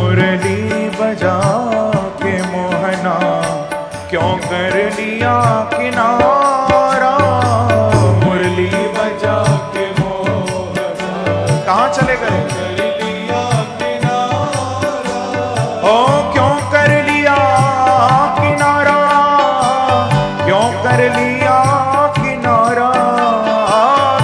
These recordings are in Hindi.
मुरली बजा के मोहना क्यों कर लिया किनारा। मुरली बजा के मोहना कहाँ चले गए? कर लिया किनारा। ओ क्यों कर लिया किनारा, क्यों कर लिया किनारा,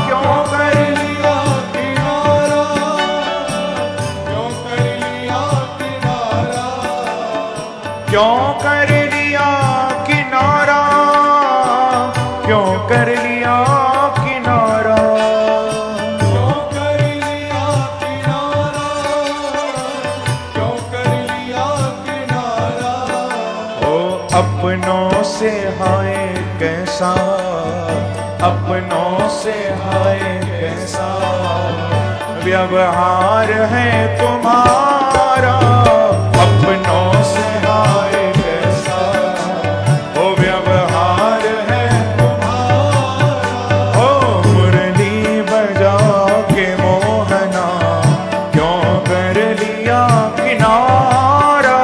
क्यों कर लिया किनारा, क्यों कर लिया किनारा, क्यों कर लिया किनारा, क्यों कर लिया किनारा, क्यों कर लिया किनारा, क्यों कर लिया किनारा। ओ अपनों से हाय कैसा, अपनों से हाय कैसा व्यवहार है तुम्हारा। अपनों से हाय कैसा ओ व्यवहार है तुम्हारा। ओ मुरली बजा के मोहना क्यों कर लिया किनारा।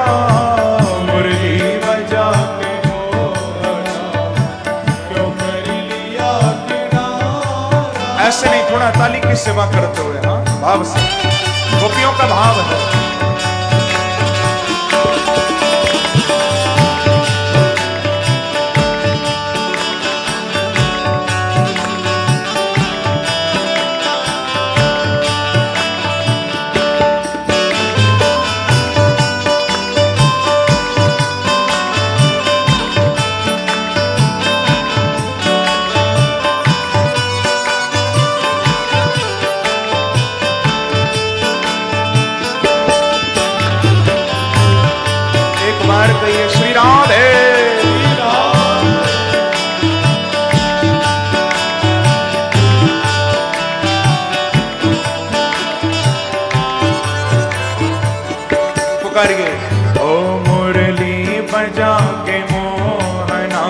मुरली बजा के मोहना क्यों कर लिया किनारा। ऐसे नहीं, थोड़ा ताली की सेवा करते हुए, हाँ भाव से, गोपियों का भाव है। कहिए श्री राधे। पुकारिए ओ मुरली बजा के मोहना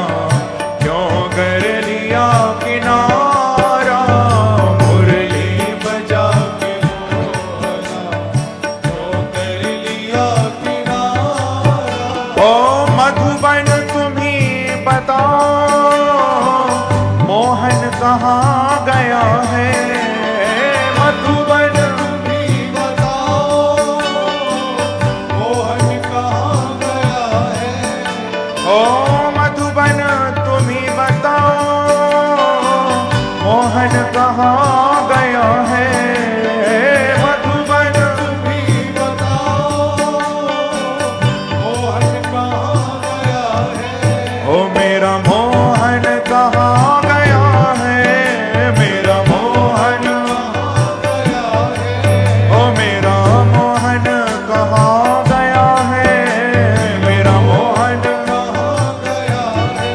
क्यों कर लिया किनारा। मुरली बजा के मोहना क्यों कर लिया किनारा। ओ मधुबन तुम्ही बताओ मोहन कहाँ गया है। मधुबन तुम्ही बताओ मोहन कहाँ गया है। ओ मधुबन तुम्ही बताओ मोहन कहाँ गया है। मधुबन तुम्ही बताओ मोहन कहाँ गया है। ओ मेरा मोहन कहाँ गया है। मेरा मोहन कहाँ गया है। ओ मेरा मोहन कहाँ गया है। मेरा मोहन कहाँ गया है।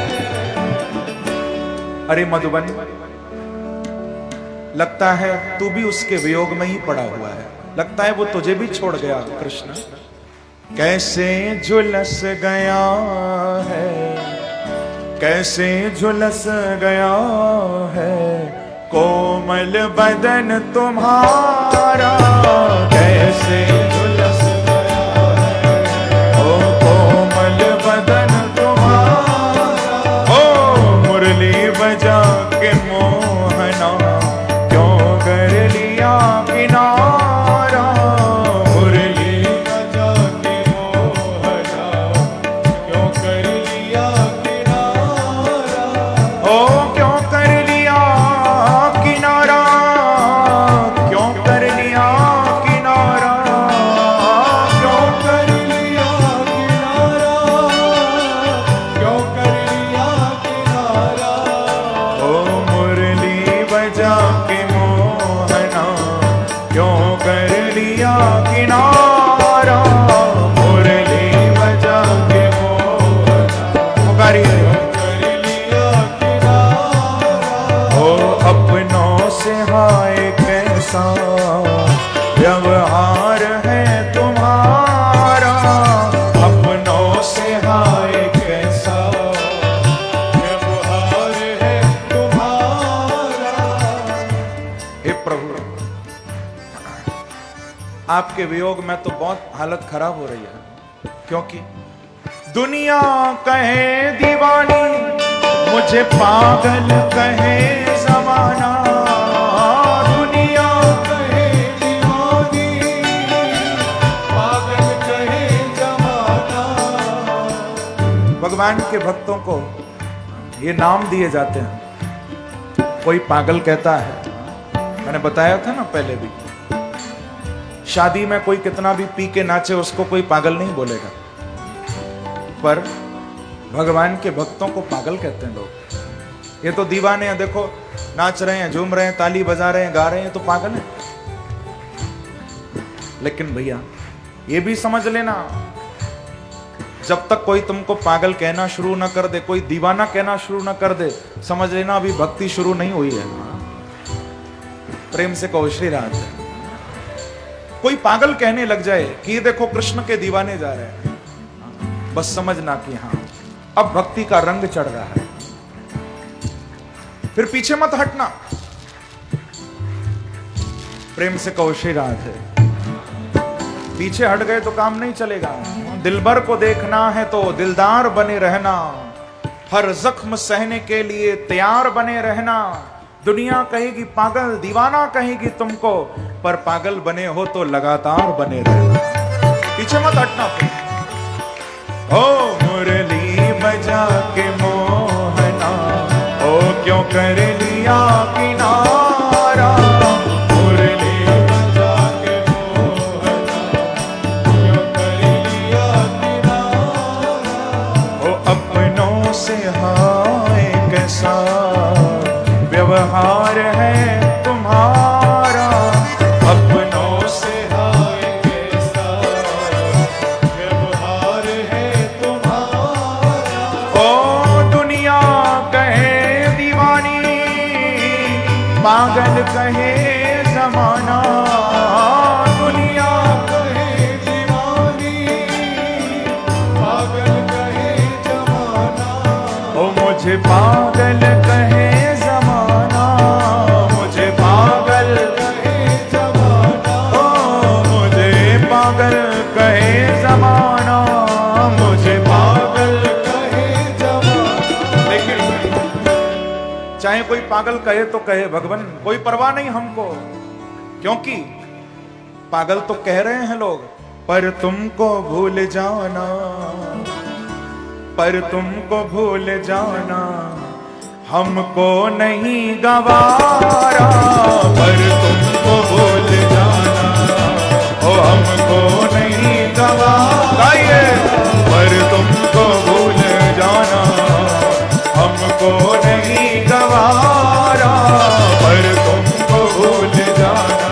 अरे मधुबन, लगता है तू भी उसके वियोग में ही पड़ा हुआ है। लगता है वो तुझे भी छोड़ गया कृष्ण। कैसे झुलस गया है, कैसे झुलस गया है कोमल बदन तुम्हारा। कैसे झुलस गया है ओ कोमल बदन तुम्हारा। ओ मुरली बजा के मोहना क्यों कर लिया किनारा। मुरली बजा के मोहना क्यों कर लिया किनारा। ओ क्यों कर लिया किनारा, क्यों कर लिया किनारा। के वियोग में तो बहुत हालत खराब हो रही है, क्योंकि दुनिया कहे दीवानी, मुझे पागल कहे जमाना। दुनिया कहे दीवानी, पागल कहे जमाना। भगवान के भक्तों को ये नाम दिए जाते हैं। कोई पागल कहता है, मैंने बताया था ना पहले भी, शादी में कोई कितना भी पी के नाचे उसको कोई पागल नहीं बोलेगा, पर भगवान के भक्तों को पागल कहते हैं लोग। ये तो दीवाने हैं, देखो नाच रहे हैं, झूम रहे हैं, ताली बजा रहे हैं, गा रहे हैं, तो पागल है। लेकिन भैया ये भी समझ लेना, जब तक कोई तुमको पागल कहना शुरू ना कर दे, कोई दीवाना कहना शुरू ना कर दे, समझ लेना अभी भक्ति शुरू नहीं हुई है। प्रेम से कहो श्री राधे। कोई पागल कहने लग जाए कि ये देखो कृष्ण के दीवाने जा रहे हैं, बस समझना कि हाँ अब भक्ति का रंग चढ़ रहा है। फिर पीछे मत हटना, प्रेम से कहो श्री राधे। पीछे हट गए तो काम नहीं चलेगा। दिलबर को देखना है तो दिलदार बने रहना, हर जख्म सहने के लिए तैयार बने रहना। दुनिया कहेगी पागल, दीवाना कहेगी तुमको, पर पागल बने हो तो लगातार बने रहना। पीछे मत हटना। ओ मुरली बजा के मोहना, ओ क्यों कर लिया किनारा। मुरली बजा के मोहना, क्यों कर लिया किनारा। ओ अपनों से हाय कैसा व्यवहार है तुम्हारा। अपनों से हाय कैसा व्यवहार है तुम्हारा। ओ दुनिया कहे दीवानी, पागल कहे जमाना। दुनिया कहे दीवानी, पागल कहे जमाना। ओ मुझे पागल कहे जमाना, मुझे पागल कहे जमाना। ओ मुझे पागल कहे जमाना, मुझे पागल कहे जमाना। लेकिन चाहे कोई पागल कहे तो कहे भगवान, कोई परवाह नहीं हमको, क्योंकि पागल तो कह रहे हैं लोग, पर तुमको भूल जाना, पर तुमको भूल जाना हमको नहीं गवारा। पर तुमको भूल जाना, ओ हमको नहीं गवारा। पर तुमको भूल जाना हमको नहीं गवारा। पर तुमको भूल जाना,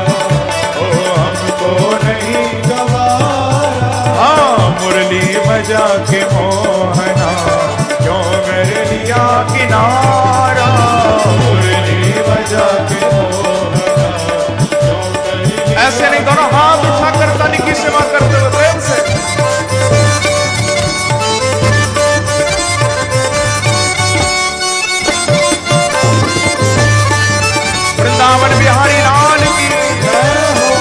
ओ हमको नहीं गवारा। हाँ मुरली बजा के मोहना, क्यों कर लिया किनारा। मुरली बजा के मोहना, क्यों कर लिया। ऐसे नहीं, दोनों हाथ उठाकर ताली की सेवा करते हुए प्रेम से। वृंदावन बिहारी लाल की जय हो।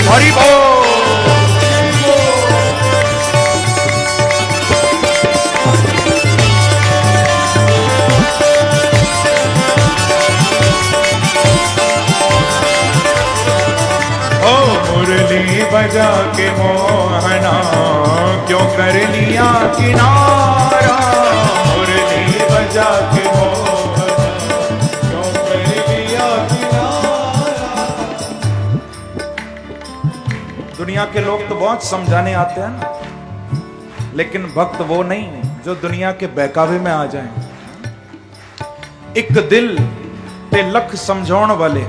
हरि बोल। मुरली बजा के मोहना, क्यों कर लिया किनारा। मुरली बजा के मोहना, क्यों कर लिया किनारा। दुनिया के लोग तो बहुत समझाने आते हैं ना, लेकिन भक्त वो नहीं जो दुनिया के बहकावे में आ जाएं। एक दिल ते लख समझाउण वाले,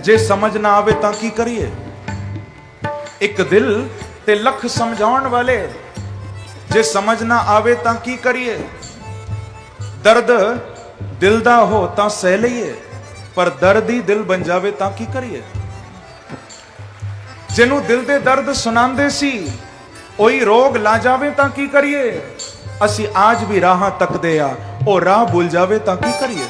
जे समझ ना आवे तां की करिए। एक दिल ते लख समझाउण वाले, जे समझ ना आवे तां की करिए। दर्द दिल दा हो तां सह लईए, पर दर्द ही दिल बन जावे तां की करिए। जिन्हों दिल दे दर्द सुनांदे सी ओही रोग ला जावे तां की करिए। असी आज भी राह तकदे आ ओ राह भूल जावे तां की करिए।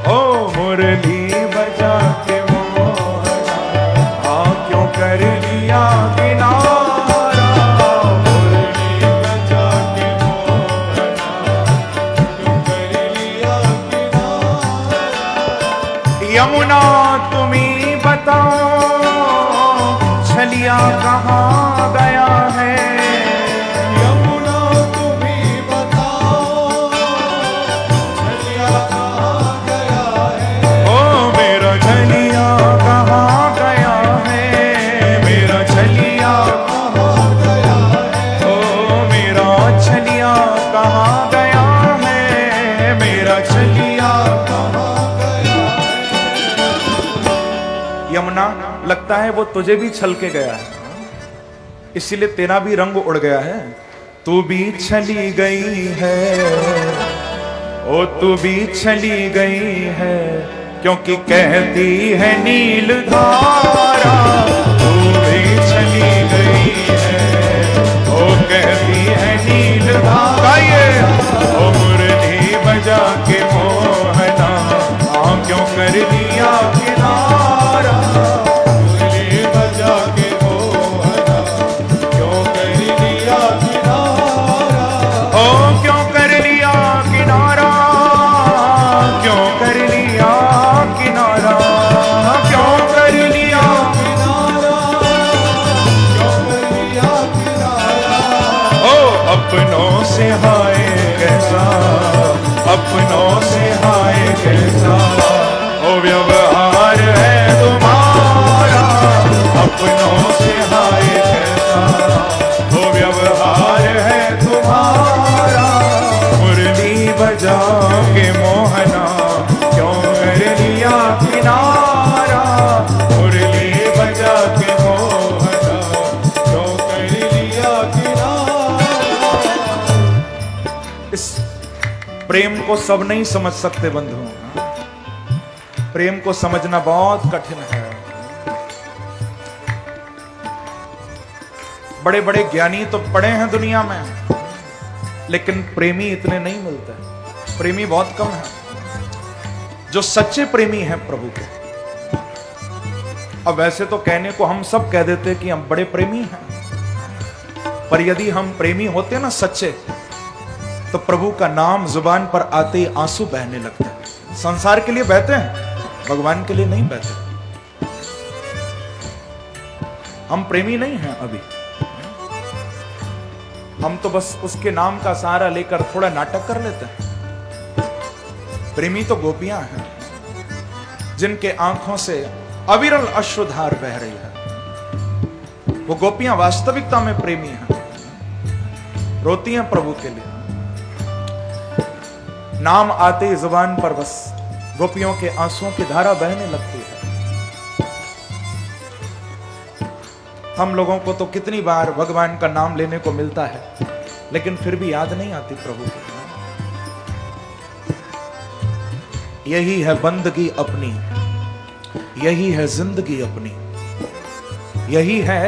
ओ मुरली बजा के मोहना क्यों कर लिया किनारा। मुरली बजा के मोहना क्यों कर लिया किनारा। यमुना तुम्ही बताओ छलिया कहाँ गया है। यमुना तुम्ही बताओ छलिया कहाँ गया है। ओ मेरा छलिया कहाँ गया है। मेरा छलिया कहाँ गया है। ओ मेरा छलिया कहाँ गया है। मेरा छलिया कहाँ गया है। यमुना लगता है वो तुझे भी छल के गया है, इसीलिए तेरा भी रंग उड़ गया है। तू भी छली गई है, ओ तू भी छली गई है, क्योंकि कहती है नील धारा। तू भी छली गई है, ओ कहती है नील धारा। ओ मुरली बजा के मोहना क्यों कर लिया किनारा। अपनों से हाय कैसा, अपनों से हाय कैसा ओ व्यवहार है तुम्हारा। अपनों से हाय कैसा ओ व्यवहार है तुम्हारा। मुरली बजा के मोहना क्यों कर लिया किनारा। मुरली बजा के मोहना क्यों कर लिया किनारा। इस प्रेम को सब नहीं समझ सकते बंधु, प्रेम को समझना बहुत कठिन है। बड़े बड़े ज्ञानी तो पड़े हैं दुनिया में, लेकिन प्रेमी इतने नहीं मिलते। प्रेमी बहुत कम है जो सच्चे प्रेमी हैं प्रभु के। अब वैसे तो कहने को हम सब कह देते कि हम बड़े प्रेमी हैं, पर यदि हम प्रेमी होते ना सच्चे, तो प्रभु का नाम जुबान पर आते ही आंसू बहने लगते हैं। संसार के लिए बहते हैं, भगवान के लिए नहीं बहते। हम प्रेमी नहीं हैं अभी, हम तो बस उसके नाम का सहारा लेकर थोड़ा नाटक कर लेते हैं। प्रेमी तो गोपियां हैं जिनके आंखों से अविरल अश्रुधार बह रही है। वो गोपियां वास्तविकता में प्रेमी हैं, रोती हैं प्रभु के लिए। नाम आते ही जुबान पर बस गोपियों के आंसुओं की धारा बहने लगती है। हम लोगों को तो कितनी बार भगवान का नाम लेने को मिलता है, लेकिन फिर भी याद नहीं आती प्रभु की। यही है बंदगी अपनी, यही है जिंदगी अपनी, यही है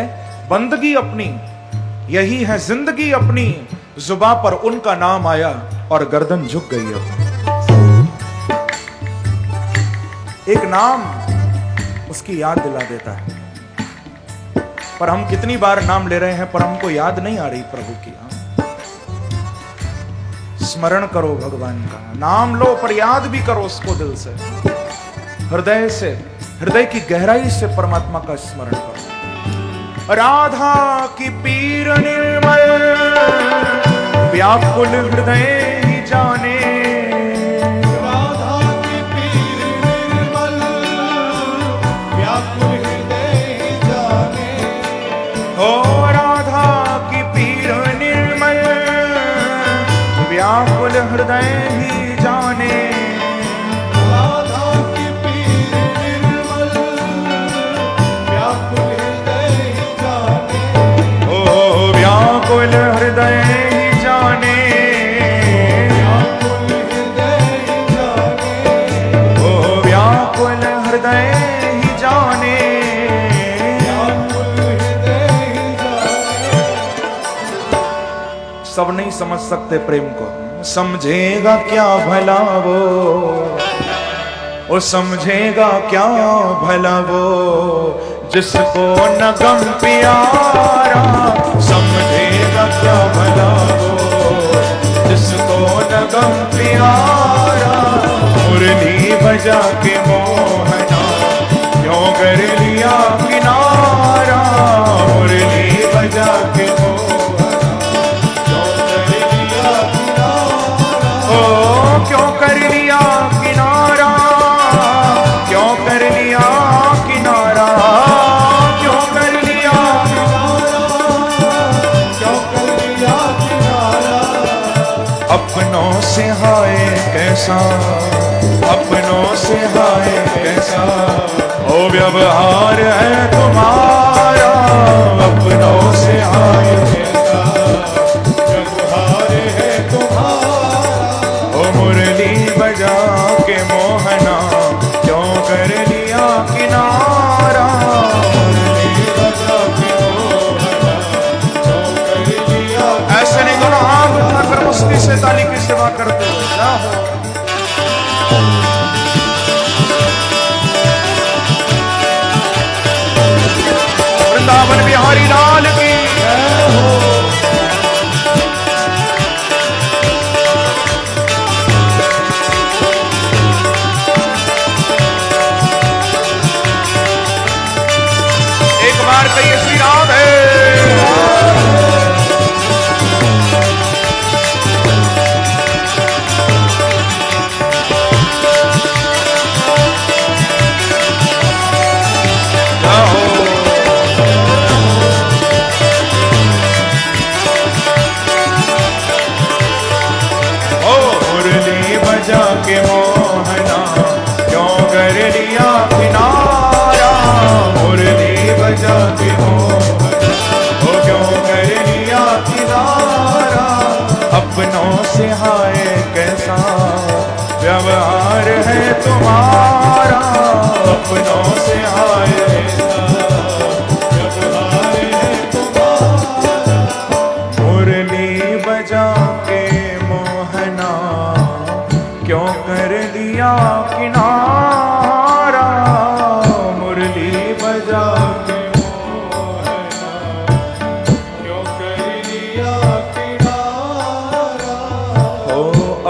बंदगी अपनी, यही है जिंदगी अपनी। जुबां पर उनका नाम आया और गर्दन झुक गई अपनी। एक नाम उसकी याद दिला देता है, पर हम कितनी बार नाम ले रहे हैं पर हमको याद नहीं आ रही प्रभु की। स्मरण करो भगवान का, नाम लो पर याद भी करो उसको दिल से, हृदय से, हृदय की गहराई से परमात्मा का स्मरण करो। राधा की पीर निर्मल व्याकुल हृदय ही जाने। राधा की पीर निर्मल व्याकुल हृदय ही जाने। ओ राधा की पीर निर्मल व्याकुल हृदय ही जाने। राधा की पीर निर्मल व्याकुल हृदय ही जाने। ओ व्याकुल हृदय ही जाने। व्याकुल हृदय ही जाने। ओ व्याकुल हृदय ही जाने। सब नहीं समझ सकते प्रेम को। समझेगा क्या भला वो समझेगा क्या भला वो, जिसको न गम प्यारा। समझेगा क्या भला वो, जिसको न गम प्यारा। मुरली बजा के मोहना क्यों कर लिया किनारा। मुरली बजा के मोहना क्यों कर लिया किनारा। ओ क्यों कर लिया किनारा, क्यों कर लिया किनारा, क्यों कर लिया किनारा, क्यों कर लिया किनारा। अपनों से हाय कैसा, अपनों से हाय कैसा ओ व्यवहार है तुम्हारा। अपनों से हाय कैसा व्यवहार है तुम्हारा। ओ मुरली बजा के मोहना क्यों कर लिया किनारा। मुरली बजा के मोहना क्यों कर लिया। ऐसे नहीं दोनों हाथ उठाकर मस्ती से ताली की सेवा करते हो। क्या हो वृंदावन बिहारी लाल की जय हो। एक बार कहिए श्री राधे। बजा के मोहना क्यों कर लिया किनारा। मुरली बजा के मोहना वो क्यों कर लिया किनारा। अपनों से हाय कैसा व्यवहार है तुम्हारा। अपनों से हाय कैसा व्यवहार है तुम्हारा। मुरली बजा के मोहना क्यों कर लिया किनारा। मुरली बजा के मोहना क्यों कर लिया किनारा। ओ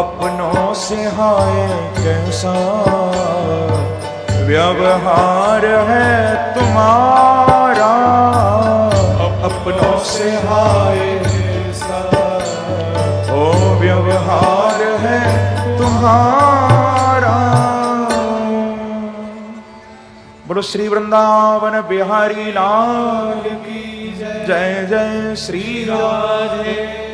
अपनों से हाय कैसा व्यवहार है तुम्हारा। अपनों से हाय कैसा ओ व्यवहार है तुम्हारा। बोलो श्री वृंदावन बिहारी लाल की जय। जय जय श्री राधे।